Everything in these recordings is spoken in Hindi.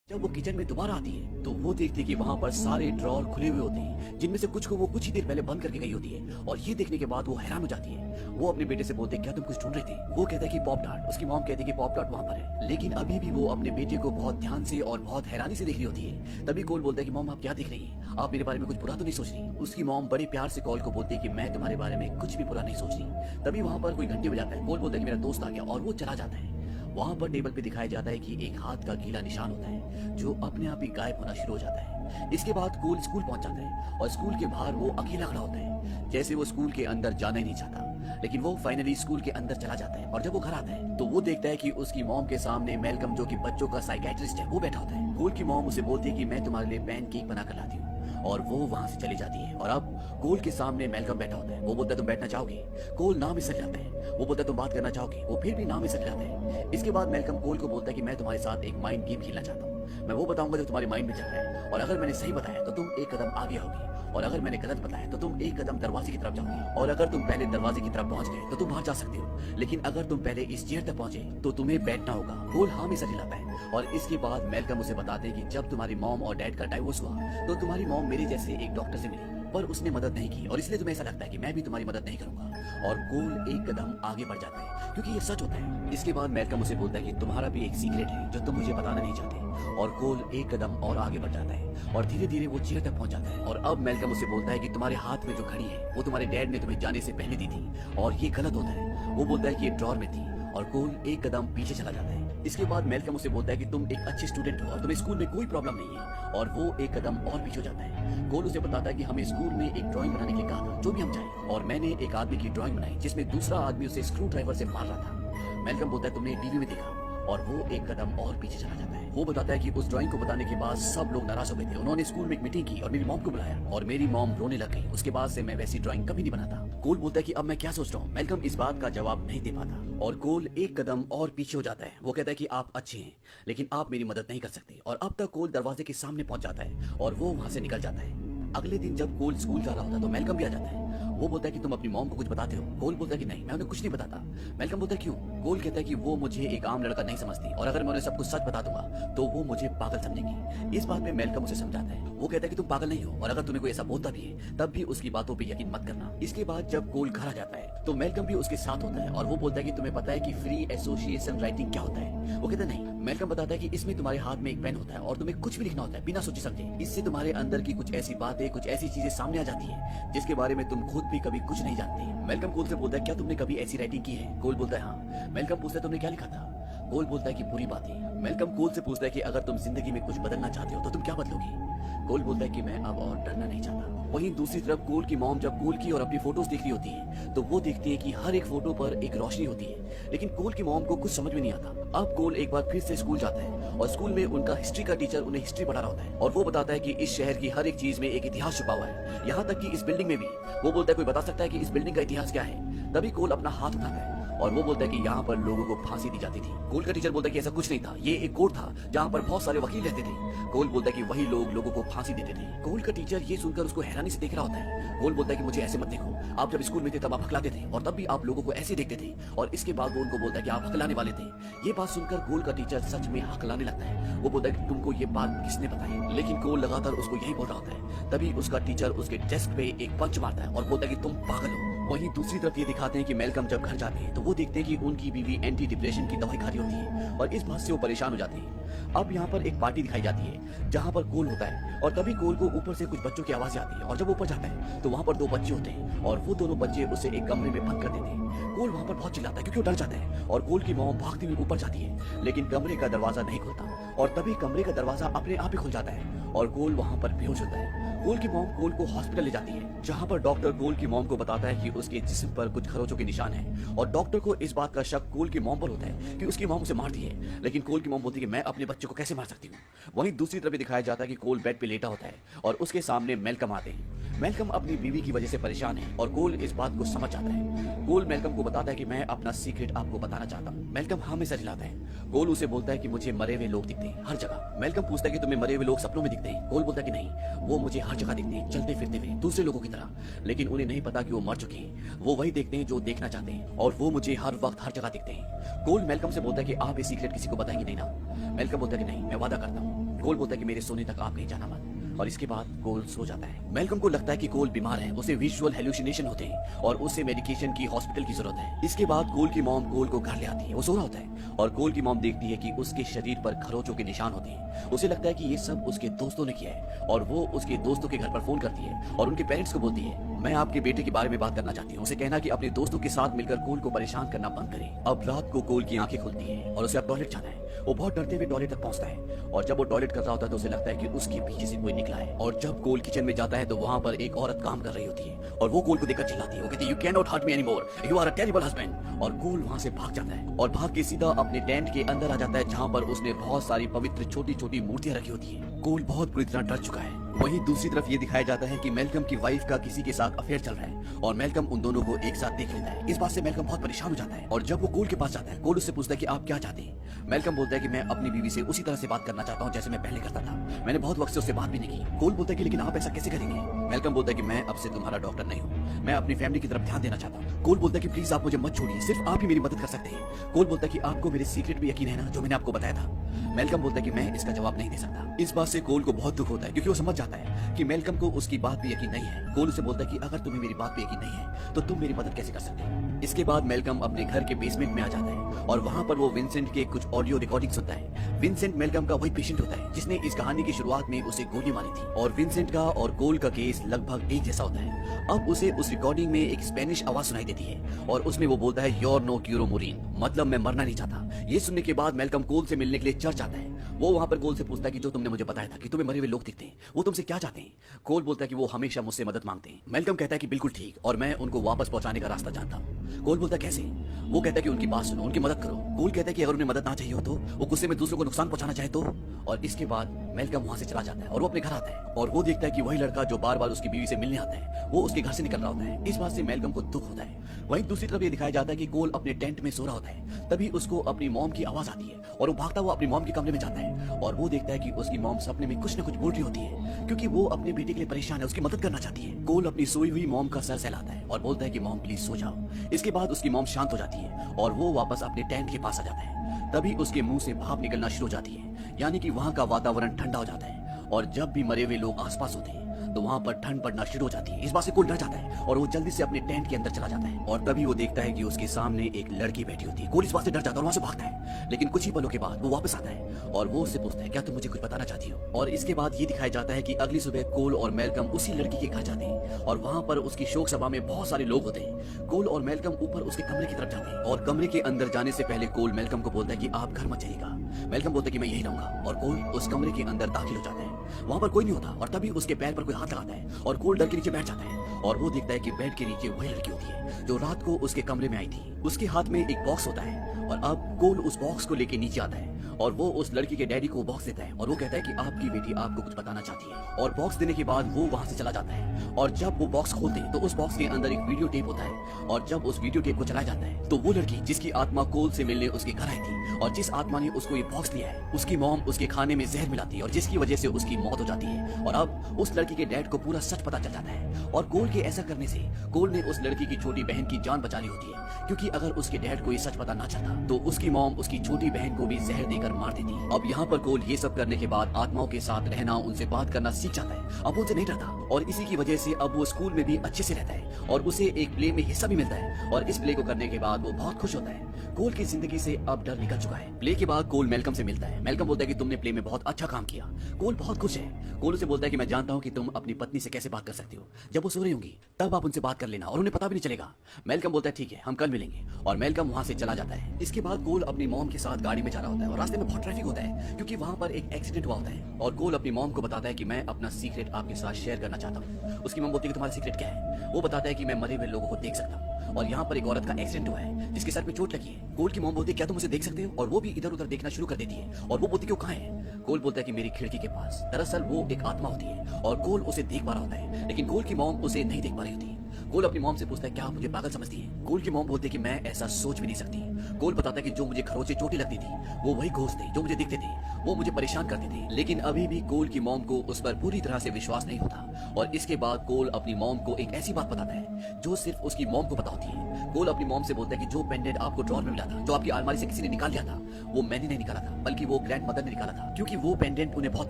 जब वो किचन में दोबारा आती है तो वो देखती है कि वहाँ पर सारे ड्रॉर खुले हुए होते हैं, जिनमें से कुछ को वो कुछ ही देर पहले बंद करके गई होती है। और ये देखने के बाद वो हैरान हो जाती है। वो अपने बेटे से बोलते, क्या तुम कुछ ढूंढ रहे थे? वो कहता है कि पॉप टार्ट। उसकी मॉम कहती है कि पॉप टार्ट वहाँ पर है, लेकिन अभी भी वो अपने बेटे को बहुत ध्यान से और बहुत हैरानी से देख रही होती है। तभी कोल बोलता है कि मॉम आप क्या देख रही हैं? आप मेरे बारे में कुछ बुरा तो नहीं सोच रही? उसकी मॉम बड़े प्यार से कोल को बोलती है कि मैं तुम्हारे बारे में कुछ भी बुरा नहीं सोच रही। तभी वहाँ पर कोई घंटी बजाता है। कोल बोलता है कि मेरा दोस्त आ गया और वो चला जाता है। वहाँ पर टेबल पे दिखाया जाता है कि एक हाथ का गीला निशान होता है जो अपने आप ही गायब होना शुरू हो जाता है। इसके बाद कोल स्कूल पहुंच जाता है और स्कूल के बाहर वो अकेला खड़ा होता है, जैसे वो स्कूल के अंदर जाना ही नहीं चाहता। लेकिन वो फाइनली स्कूल के अंदर चला जाता है और जब वो घर आता है तो वो देखता है कि उसकी मॉम के सामने मेलकम, जो कि बच्चों का साइकियाट्रिस्ट है, वो बैठा होता है। कोल की मॉम उसे बोलती है कि मैं तुम्हारे लिए पैन केक बना कर लाती हूँ, और वो वहां से चली जाती है। और अब कोल के सामने मेलकम बैठा होता है। वो बोलता है तुम बैठना चाहोगे? कोल नाम इससे जाता है। वो बोलता है तुम बात करना चाहोगे? वो फिर भी नाम इससे जाता है। इसके बाद मेलकम कोल को बोलता है कि मैं तुम्हारे साथ एक माइंड गेम खेलना चाहता हूँ। मैं वो बताऊंगा जो तुम्हारे माइंड में चल रहा है, और अगर मैंने सही बताया तो तुम एक कदम आगे आओगे, और अगर मैंने गलत बताया तो तुम एक कदम दरवाजे की तरफ जाओगे। और अगर तुम पहले दरवाजे की तरफ पहुंच गए तो तुम बाहर जा सकते हो, लेकिन अगर तुम पहले इस चेयर तक पहुंचे तो तुम्हें बैठना होगा। कोल हाँ में सर हिलाता है। और इसके बाद मेलकम उसे बताते हैं कि जब तुम्हारी मॉम और डैड का डाइवोर्स हुआ तो तुम्हारी मॉम मेरे जैसे एक डॉक्टर से मिली, पर उसने मदद नहीं की, और इसलिए तुम्हें ऐसा लगता है कि मैं भी तुम्हारी मदद नहीं करूंगा। और कोल एक कदम आगे बढ़ जाता है क्योंकि ये सच होता है। इसके बाद मेलकम उसे बोलता है कि तुम्हारा भी एक सीक्रेट है जो तुम मुझे बताना नहीं चाहते। और कोल एक कदम और आगे बढ़ जाता है और धीरे धीरे वो चेयर तक पहुंच जाता है। और अब मेलकम उसे बोलता है कि तुम्हारे हाथ में जो घड़ी है वो तुम्हारे डैड ने तुम्हें जाने से पहले दी थी, और ये गलत होता है। वो बोलता है कि ये ड्रॉर में थी, और कोल एक कदम पीछे चला जाता है। इसके बाद मेलकम उसे बोलता है कि तुम एक अच्छे स्टूडेंट हो और तुम्हें स्कूल में कोई प्रॉब्लम नहीं है, और वो एक कदम और पीछे हो जाता है। कोल उसे बताता है कि हमें स्कूल में एक ड्राइंग बनाने के लिए कहा, जो भी हम चाहें, और मैंने एक आदमी की ड्राइंग बनाई जिसमें दूसरा आदमी उसे स्क्रू ड्राइवर से मार रहा था। मेलकम बोलता है तुमने टीवी में देखा, और वो एक कदम और पीछे चला जाता है। वो बताता है कि उस ड्राइंग को बताने के बाद सब लोग नाराज हो गए थे। उन्होंने स्कूल में एक मीटिंग की और मेरी मॉम को बुलाया, और मेरी मॉम रोने लग गई। उसके बाद से मैं वैसी ड्राइंग कभी नहीं बनाता। कोल बोलता है कि अब मैं क्या सोच रहा हूँ। मेलकम इस बात का जवाब नहीं दे पाता, और कोल एक कदम और पीछे हो जाता है। वो कहता है कि आप अच्छे हैं, लेकिन आप मेरी मदद नहीं कर सकते। और अब तक कोल दरवाजे के सामने पहुंच जाता है और वो वहां से निकल जाता है। अगले दिन जब कोल स्कूल जा रहा होता है तो मेलकम भी आ जाता है। वो बोलता है कि तुम अपनी मॉम को कुछ बताते हो? कोल बोलता है कि नहीं, मैं उन्हें कुछ नहीं बताता। मेलकम बोलता है क्यों? कोल कहता है कि वो मुझे एक आम लड़का नहीं समझती, और अगर मैं उन्हें सब कुछ सच बता दूंगा तो वो मुझे पागल समझेंगी। इस बात पे मेलकम उसे समझाता है। वो कहता है कि तुम पागल नहीं हो, और अगर तुम्हें कोई ऐसा बोलता भी है तब भी उसकी बातों पे यकीन मत करना। इसके बाद जब कोल घर आ जाता है तो मेलकम भी उसके साथ होता है, और वो बोलता है कि तुम्हें पता है कि फ्री एसोसिएशन राइटिंग क्या होता है? वो कहता है नहीं। मेलकम बताता है कि इसमें तुम्हारे हाथ में एक पेन होता है और तुम्हें कुछ भी लिखना होता है बिना सोचे समझे। इससे तुम्हारे अंदर की कुछ ऐसी बातें, कुछ ऐसी चीजें सामने आ जाती है जिसके बारे में तुम खुद भी कभी कुछ नहीं जानते। मेलकम कोल से बोलता है क्या तुमने कभी ऐसी राइटिंग की है? कोल बोलता है हाँ। मेलकम पूछता है तुमने क्या लिखा था? कोल बोलता है कि बुरी बातें। मेलकम कोल से पूछता है कि अगर तुम जिंदगी में कुछ बदलना चाहते हो तो तुम क्या बदलोगी? कोल बोलता है कि मैं अब और डरना नहीं चाहता। वहीं दूसरी तरफ कोल की मॉम जब कोल की और अपनी फोटोज देख रही होती है तो वो देखती है कि हर एक फोटो पर एक रोशनी होती है, लेकिन कोल की मॉम को कुछ समझ में नहीं आता। अब कोल एक बार फिर से स्कूल जाता है और स्कूल में उनका हिस्ट्री का टीचर उन्हें हिस्ट्री पढ़ा रहा होता है, और वो बताता है कि इस शहर की हर एक चीज में एक इतिहास छुपा हुआ है, यहाँ तक कि इस बिल्डिंग में भी। वो बोलता है कोई बता सकता है कि इस बिल्डिंग का इतिहास क्या है? तभी कोल अपना हाथ उठाता है और वो बोलता है कि यहाँ पर लोगों को फांसी दी जाती थी। कोल का टीचर बोलता है कि ऐसा कुछ नहीं था, ये एक कोर्ट था जहाँ पर बहुत सारे वकील रहते थे। कोल बोलता है कि वही लोग लोगों को फांसी देते थे। कोल का टीचर ये सुनकर उसको हैरानी से देख रहा होता है। कोल बोलता है कि मुझे ऐसे मत देखो, आप जब स्कूल में थे तब आप हकलाते थे, और तब भी आप लोगों को ऐसे देखते थे। और इसके बाद वो उनको बोलता है कि आप हकलाने वाले थे। ये बात सुनकर कोल का टीचर सच में हकलाने लगता है। वो बोलता है कि तुमको ये बात किसने बताई? लेकिन कोल लगातार उसको यही बोल रहा होता है। तभी उसका टीचर उसके डेस्क पे एक पंच मारता है और बोलता है कि तुम पागल हो। वहीं दूसरी तरफ ये दिखाते हैं कि मेलकम जब घर जाते हैं तो वो देखते हैं कि उनकी बीवी एंटी डिप्रेशन की दवाई खा रही होती है, और इस बात से वो परेशान हो जाते हैं। अब यहाँ पर एक पार्टी दिखाई जाती है जहाँ पर कोल होता है, और तभी कोल को ऊपर से कुछ बच्चों की आवाजें आती है, और जब ऊपर जाता है तो वहाँ पर दो बच्चे होते हैं, और वो दोनों बच्चे उसे एक कमरे में बंद कर देते हैं। कोल वहाँ पर बहुत चिल्लाता है क्योंकि वो डर जाता है, और कोल की मॉम भागती हुई ऊपर जाती है, लेकिन कमरे का दरवाजा नहीं खुलता, और तभी कमरे का दरवाजा अपने आप ही खुल जाता है और कोल वहाँ पर बेहोश होता है। कोल की मॉम कोल को हॉस्पिटल ले जाती है, जहाँ पर डॉक्टर कोल की मॉम को बताता है कि उसके जिस्म पर कुछ खरोचों के निशान हैं, और डॉक्टर को इस बात का शक कोल की मॉम पर होता है कि उसकी मॉम उसे मारती है, लेकिन कोल की मॉम बोलती है कि मैं अपने बच्चे को कैसे मार सकती हूँ। वहीं दूसरी तरफ दिखाया जाता है कि कोल बेड पे लेटा होता है और उसके सामने मेलकम आते हैं। मेलकम अपनी बीवी की वजह से परेशान है, और कोल इस बात को समझ जाता है। कोल मेलकम को बताता है कि मैं अपना सीक्रेट आपको बताना चाहता हूँ। मेलकम हाँ में सर हिलाता है। कोल उसे बोलता है कि मुझे मरे हुए लोग दिखते हैं हर जगह। मेलकम पूछता है कि तुम्हें मरे हुए लोग सपनों में दिखते हैं? कोल बोलता है कि नहीं, वो मुझे हर जगह दिखते हैं, चलते फिरते हुए दूसरे लोगों की तरह, लेकिन उन्हें नहीं पता कि वो मर चुके हैं। वो वही देखते हैं जो देखना चाहते हैं, और वो मुझे हर वक्त हर जगह दिखते हैं। कोल मेलकम से बोलता है कि आप ये सीक्रेट किसी को बताएंगे नहीं ना? मेलकम बोलता है कि नहीं, मैं वादा करता हूँ। कोल बोलता है कि मेरे सोने तक आप कहीं जाना मत, और इसके बाद कोल सो जाता है। मैल्कम को लगता है कि कोल बीमार है, उसे विजुअल हेलुसिनेशन होते हैं और उसे मेडिकेशन की हॉस्पिटल की जरूरत है। इसके बाद कोल की मॉम कोल को घर ले आती है। वो सो रहा होता है और कोल की मॉम देखती है कि उसके शरीर पर खरोचों के निशान होते हैं। उसे लगता है कि ये सब उसके दोस्तों ने किया है और वो उसके दोस्तों के घर पर फोन करती है और उनके पेरेंट्स को बोलती है, मैं आपके बेटे के बारे में बात करना चाहती हूँ। उसे कहना कि अपने दोस्तों के साथ मिलकर कोल को परेशान करना बंद करे। अब रात को कोल की आंखें खुलती है और उसे अब टॉयलेट जाना है। वो बहुत डरते हुए टॉयलेट तक पहुंचता है और जब वो टॉयलेट कर रहा होता है तो उसे लगता है कि उसके पीछे से कोई निकला है। और जब कोल किचन में जाता है तो वहां पर एक औरत काम कर रही होती है और वो कोल को देखकर चिल्लाती है। वो कहती है, you can not hurt me anymore, you are a terrible husband. और कोल वहां से भाग जाता है और भाग के सीधा अपने टेंट के अंदर आ जाता है, जहां पर उसने बहुत सारी पवित्र छोटी छोटी मूर्तियां रखी होती है। कोल बहुत बुरी तरह डर चुका है। वहीं दूसरी तरफ ये दिखाया जाता है कि मैल्कम की वाइफ का किसी के साथ अफेयर चल रहा है और मैल्कम उन दोनों को एक साथ देख लेता है। इस बात से मैल्कम बहुत परेशान हो जाता है और जब वो कोल के पास जाता है, कोल उससे पूछता है कि आप क्या चाहते हैं। मैल्कम बोलता है कि मैं अपनी बीवी से उसी तरह से बात करना चाहता हूँ जैसे मैं पहले करता था, मैंने बहुत वक्त से उससे बात भी नहीं की। कोल बोलता है कि लेकिन आप ऐसा कैसे करेंगे। मैल्कम बोलता है कि मैं अब से तुम्हारा डॉक्टर नहीं हूँ, मैं अपनी फैमिली की तरफ ध्यान देना चाहता हूँ। कोल बोलता है कि प्लीज आप मुझे मत छोड़िए, सिर्फ आप ही मेरी मदद कर सकते हैं। कोल बोलता है कि आपको मेरे सीक्रेट पे यकीन है ना, जो मैंने आपको बताया था। मैल्कम बोलता है कि मैं इसका जवाब नहीं दे सकता। इस बात से कोल को बहुत दुख होता है क्योंकि वो समझ जाता है कि मैल्कम को उसकी बात पे यकीन नहीं है। कोल उसे बोलता है कि अगर तुम्हें मेरी बात पे यकीन नहीं है तो तुम मेरी मदद कैसे कर सकते हो। इसके बाद मैल्कम अपने घर के बेसमेंट में आ जाता है और वहां पर वो विंसेंट के कुछ ऑडियो रिकॉर्डिंग सुनता है। विंसेंट मैल्कम का वही पेशेंट होता है जिसने इस कहानी की शुरुआत में उसे गोली मारी थी और विंसेंट का और कोल का केस लगभग एक जैसा होता है। अब उसे उस रिकॉर्डिंग में एक स्पेनिश आवाज सुनाई देती है और उसमें वो बोलता है, योर नो क्यूरो मोरिन, मतलब मैं मरना नहीं चाहता। ये सुनने के बाद मैल्कम कोल से मिलने के लिए चर्च आता है। वो वहां पर कोल से पूछता है कि जो तुमने मुझे बताया था कि तुम्हें मरे हुए लोग दिखते हैं, वो तुमसे क्या चाहते हैं। कोल बोलता है कि वो हमेशा मुझसे मदद मांगते हैं। मैल्कम कहता है कि बिल्कुल ठीक, और मैं उनको वापस पहुंचाने का रास्ता जानता हूँ। कोल बोलता है कैसे। वो कहता है कि उनकी बात सुनो, उनकी मदद करो। कोल कहता है कि अगर उन्हें मदद ना चाहिए हो तो, वो गुस्से में दूसरों को नुकसान पहुंचाना चाहे तो। और इसके बाद मैल्कम वहां से चला जाता है और वो अपने घर आता है और वो देखता है कि वही लड़का जो बार बार उसकी बीवी से मिलने आता है वो उसके घर से निकल रहा होता है। इस बात से मैल्कम को दुख होता है। वहीं दूसरी तरफ ये दिखाया जाता है कि कोल अपने टेंट में सो रहा होता है। तभी उसको अपनी मॉम की आवाज आती है और वो भागता हुआ अपनी मॉम के कमरे में जाता है और वो देखता है कि उसकी मॉम सपने में कुछ न कुछ बोल रही होती है क्योंकि वो अपने बेटे के लिए परेशान है, उसकी मदद करना चाहती है। कोल अपनी सोई हुई मॉम का सर सहलाता है और बोलता है कि मॉम प्लीज सो जाओ। इसके बाद उसकी मॉम शांत हो जाती है और वो वापस अपने टेंट के पास आ जाता है। तभी उसके मुंह से भाप निकलना शुरू हो जाती है, यानी कि वहां का वातावरण ठंडा हो जाता है और जब भी मरे हुए लोग आसपास होते हैं तो वहां पर ठंड पड़ना शुरू हो जाती है। इस बात से कोल डर जाता है और वो जल्दी से अपने टेंट के अंदर चला जाता है और तभी वो देखता है कि उसके सामने एक लड़की बैठी होती है। कोल इस बात से डर जाता है और वहां से भागता है, लेकिन कुछ ही पलों के बाद वो वापस आता है और वो उससे पूछता है, क्या तुम मुझे कुछ बताना चाहती हो। और इसके बाद ये दिखाया जाता है कि अगली सुबह कोल और मैल्कम उसी लड़की के घर जाते हैं और वहां पर उसकी शोक सभा में बहुत सारे लोग होते हैं। कोल और मैल्कम ऊपर उसके कमरे की तरफ जाते हैं और कमरे के अंदर जाने से पहले कोल मैल्कम को बोलता है कि आप घर मत जाइएगा। मैल्कम बोलता है कि मैं यही रहूंगा और कोल उस कमरे के अंदर दाखिल हो जाता है। वहां पर कोई नहीं होता और तभी उसके पैर पर कोई हाथ लगाता है और कोल डर के नीचे बैठ जाता है और वो देखता है कि बेड के नीचे वही लड़की होती है जो रात को उसके कमरे में आई थी। उसके हाथ में एक बॉक्स होता है और अब कोल उस बॉक्स को लेके नीचे आता है और वो उस लड़की के डैडी को बॉक्स देता है और वो कहता है कि आपकी बेटी आपको कुछ बताना चाहती है। और बॉक्स देने के बाद वो वहां से चला जाता है और जब वो बॉक्स खोलते हैं तो उस बॉक्स के अंदर एक वीडियो टेप होता है और जब उस वीडियो टेप को चलाया जाता है तो वो लड़की जिसकी आत्मा कोल से मिलने उसके घर आई थी और जिस आत्मा ने उसको ये बॉक्स दिया है उसकी मॉम उसके खाने में जहर मिलाती है और जिसकी वजह से उसकी मौत हो जाती है। और अब उस लड़की के डैड को पूरा सच पता चल जाता है और कोल के ऐसा करने से कोल ने उस लड़की की छोटी बहन की जान बचा ली होती है क्योंकि अगर उसके डैड को ये सच पता ना चलता तो उसकी मॉम उसकी छोटी बहन को भी जहर देकर मार देती। अब यहाँ पर कोल ये सब करने के बाद आत्माओं के साथ रहना, उनसे बात करना सीख जाता है। अब वो उनसे नहीं डरता और इसी की वजह से अब वो स्कूल में भी अच्छे से रहता है और उसे एक प्ले में हिस्सा भी मिलता है और इस प्ले को करने के बाद वो बहुत खुश होता है। कोल की जिंदगी से अब डर निकल चुका है। प्ले के बाद कोल मैल्कम से मिलता है। मैल्कम बोलता है कि तुमने प्ले में बहुत अच्छा काम किया। कोल बहुत खुश है। कोल उसे बोलता है कि मैं जानता हूँ कि तुम अपनी पत्नी से कैसे बात कर सकती हो, जब वो सो रही होंगी तब आप उनसे बात कर लेना और उन्हें पता भी नहीं चलेगा। मैल्कम बोलता है ठीक है, हम कल मिलेंगे और मैल्कम वहां से चला जाता है। इसके बाद कोल अपनी मॉम के साथ गाड़ी में जा रहा होता है और रास्ते में बहुत ट्रैफिक होता है क्योंकि वहां पर एक एक्सीडेंट हुआ होता है और कोल अपनी मॉम को बताता है कि मैं अपना सीक्रेट आपके साथ शेयर करना चाहता हूँ। उसकी मॉम बोलती है कि तुम्हारा सीक्रेट क्या है। वो बताता है कि मैं मरे हुए लोगों को देख सकता हूँ और यहाँ पर एक औरत का एक्सीडेंट हुआ है जिसके सर पे चोट लगी है। कोल की मॉम बोलती है क्या तुम उसे देख सकते हो और वो भी इधर उधर देखना शुरू कर देती है और वो बोलती है कि वो कहाँ है। कोल बोलता है कि मेरी खिड़की के पास। दरअसल वो एक आत्मा होती है और कोल उसे देख पा रहा होता है लेकिन कोल की मॉम उसे नहीं देख पा रही होती। कोल अपनी मॉम से पूछता है क्या आप मुझे पागल समझती है। कोल की मॉम बोलती है कि मैं ऐसा सोच भी नहीं सकती। कोल बताता है कि जो मुझे खरोंच से चोटें लगती थी वो वही घोस्ट थे जो मुझे दिखते थे, वो मुझे परेशान करते थे। लेकिन अभी भी कोल की मॉम को उस पर पूरी तरह से विश्वास नहीं होता और इसके बाद कोल अपनी मॉम को एक ऐसी बात बताता है जो सिर्फ उसकी मॉम को पता होती है। कोल अपनी मॉम से बोलता है कि जो पेंडेंट आपको ड्रॉर में मिला था, जो आपकी अलमारी से किसी ने निकाल लिया था, वो मैंने नहीं निकाला था बल्कि वो ग्रैंड मदर ने निकाला था, क्योंकि वो पेंडेंट उन्हें बहुत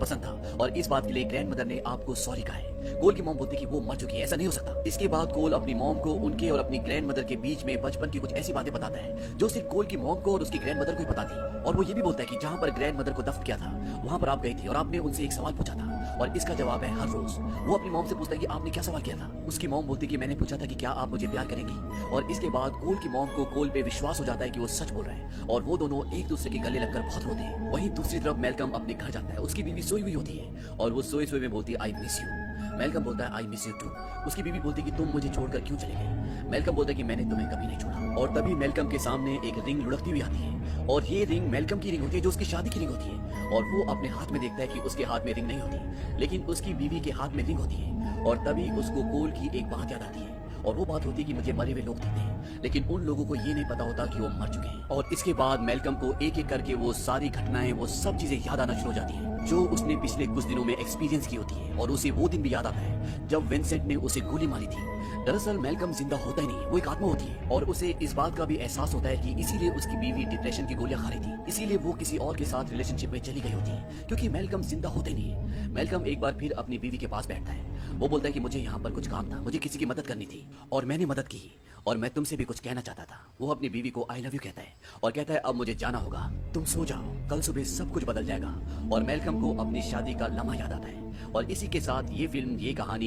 पसंद था और इस बात के लिए ग्रैंड मदर ने आपको सॉरी कहा है। कोल की मॉम बोलती है कि वो मर चुकी है, ऐसा नहीं हो सकता। इसके बाद कोल अपनी मॉम को उनके और अपनी ग्रैंड मदर के बीच में बचपन की कुछ ऐसी बातें बताता है जो सिर्फ कोल की मॉम को और उसकी ग्रैंड मदर को ही पता थी। और वो ये भी बोलता है कि जहाँ पर ग्रैंड मदर को दफन किया था वहां पर आप गई थी और आपने उनसे एक सवाल पूछा था और इसका जवाब है हर रोज। वो अपनी मॉम से पूछता है कि आपने क्या सवाल किया था। उसकी मॉम बोलती है कि मैंने पूछा था कि क्या आप मुझे प्यार करेंगी। और इसके बाद कोल की मॉम को कोल पे विश्वास हो जाता है कि वो सच बोल रहे हैं और वो दोनों एक दूसरे के गले लगकर बहुत रोते हैं। वहीं दूसरी तरफ मेलकम अपने घर जाता है। उसकी बीवी सोई हुई होती है और वो सोए सोए में बोलती है आई मिस यू। मेलकम बोलता है आई मिस यू टू। उसकी बीवी बोलती है कि तुम मुझे छोड़कर क्यों चले गए। मेलकम बोलता है कि मैंने तुम्हें कभी नहीं छोड़ा। और तभी मेलकम के सामने एक रिंग लुढ़कती हुई आती है और ये रिंग मेलकम की रिंग होती है जो उसकी शादी की रिंग होती है। और वो अपने हाथ में देखता है कि उसके हाथ में रिंग नहीं होती लेकिन उसकी बीवी के हाथ में रिंग होती है। और तभी उसको कोल की एक बात याद आती है और वो बात होती है कि मुझे मरे हुए लोग दिखते हैं लेकिन उन लोगों को ये नहीं पता होता कि वो मर चुके हैं। और इसके बाद मेलकम को एक एक करके वो सारी घटनाएं, वो सब चीजें याद आना शुरू हो जाती है जो उसने पिछले कुछ दिनों में एक्सपीरियंस की होती है। और उसे वो दिन भी याद आता है जब विंसेंट ने उसे गोली मारी थी। दरअसल मेलकम जिंदा होता ही नहीं, वो एक आत्मा होती है और उसे इस बात का भी एहसास होता है कि इसीलिए उसकी बीवी डिप्रेशन की गोलियां खा रही थी, इसीलिए वो किसी और के साथ रिलेशनशिप में चली गई होती है, क्योंकि मेलकम जिंदा होते नहीं है। मेलकम एक बार फिर अपनी बीवी के पास बैठता है। वो बोलता है कि मुझे यहाँ पर कुछ काम था, मुझे किसी की मदद करनी थी और मैंने मदद की और मैं तुमसे भी कुछ कहना चाहता था। वो अपनी बीवी को आई लव यू कहता है और कहता है अब मुझे जाना होगा, तुम सो जाओ, कल सुबह सब कुछ बदल जाएगा। और मेलकम को अपनी शादी का लम्हा याद आता है। और इसी के साथ ये फिल्म, ये कहानी